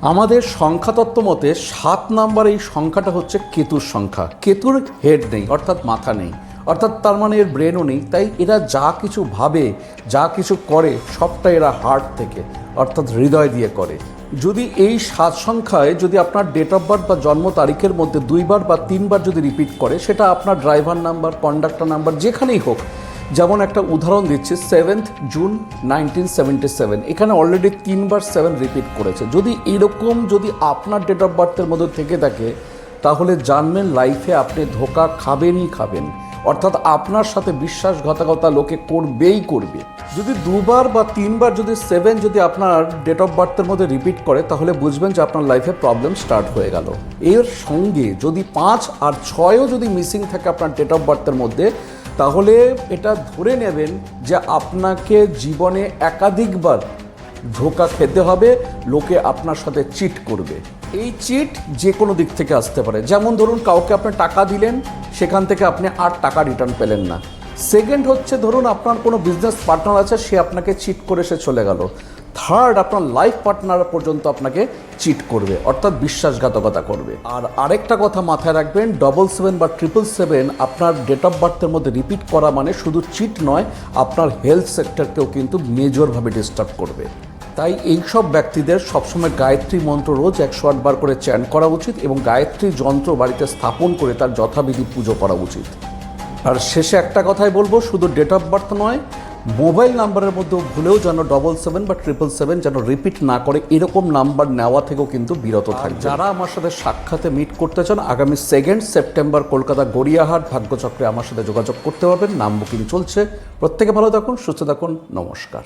আমাদের সংখ্যাতত্ত্ব মতে 7 নাম্বার এই সংখ্যাটা হচ্ছে কেতুর সংখ্যা। কেতুর হেড নেই, অর্থাৎ মাথা নেই, অর্থাৎ তার মানে এর ব্রেনও নেই। তাই এরা যা কিছু ভাবে, যা কিছু করে, সবটা এরা হার্ট থেকে, অর্থাৎ হৃদয় দিয়ে করে। যদি এই 7 সংখ্যায় যদি আপনার ডেট অফ বার্থ বা জন্ম তারিখের মধ্যে 2 বার বা 3 বার যদি রিপিট করে, সেটা আপনার ড্রাইভার নাম্বার, কন্ডাক্টর নাম্বার যেখানেই হোক। যেমন একটা উদাহরণ দিচ্ছি, 7 জুন 1977, এখানে অলরেডি 3 বার 7 রিপিট করেছে। যদি এরকম যদি আপনার ডেট অফ বার্থের মধ্যে থেকে থাকে, তাহলে জানবেন লাইফে আপনি ধোঁকা খাবেনই খাবেন, অর্থাৎ আপনার সাথে বিশ্বাসঘাতকতা লোকে করবেই করবে। যদি 2 বার বা 3 বার যদি 7 যদি আপনার ডেট অফ বার্থের মধ্যে রিপিট করে, তাহলে বুঝবেন যে আপনার লাইফে প্রবলেম স্টার্ট হয়ে গেল। এর সঙ্গে যদি 5 আর 6ও যদি মিসিং থাকে আপনার ডেট অফ বার্থের মধ্যে, তাহলে এটা ধরে নেবেন যে আপনাকে জীবনে একাধিকবার ধোঁকা খেতে হবে, লোকে আপনার সাথে চিট করবে। এই চিট যে কোনো দিক থেকে আসতে পারে। যেমন ধরুন, কাউকে আপনি টাকা দিলেন, সেখান থেকে আপনি আর টাকা রিটার্ন পেলেন না। সেকেন্ড হচ্ছে, ধরুন আপনার কোনো বিজনেস পার্টনার আছে, সে আপনাকে চিট করে সে চলে গেল। থার্ড, আপনার লাইফ পার্টনার পর্যন্ত আপনাকে চিট করবে, অর্থাৎ বিশ্বাসঘাতকতা করবে। আর আরেকটা কথা মাথায় রাখবেন, 777 বা 777 আপনার ডেট অফ বার্থের মধ্যে রিপিট করা মানে শুধু চিট নয়, আপনার হেলথ সেক্টরকেও কিন্তু মেজরভাবে ডিস্টার্ব করবে। তাই এইসব ব্যক্তিদের সবসময় গায়ত্রী মন্ত্র রোজ 108 বার করে চ্যান্ট করা উচিত এবং গায়ত্রী যন্ত্র বাড়িতে স্থাপন করে তার যথাবিধি পুজো করা উচিত। আর শেষে একটা কথাই বলবো, শুধু ডেট অফ বার্থ নয়, মোবাইল নাম্বারের মধ্যেও ভুলেও যেন 777 বা 777 যেন রিপিট না করে, এরকম নাম্বার নেওয়া থেকেও কিন্তু বিরত থাকবে। যারা আমার সাথে সাক্ষাতে মিট করতে চান, আগামী 2 সেপ্টেম্বর কলকাতা গড়িয়াহাট ভাগ্যচক্রে আমার সাথে যোগাযোগ করতে পারবেন। নাম বুকিং চলছে। প্রত্যেকে ভালো থাকুন, সুস্থ থাকুন। নমস্কার।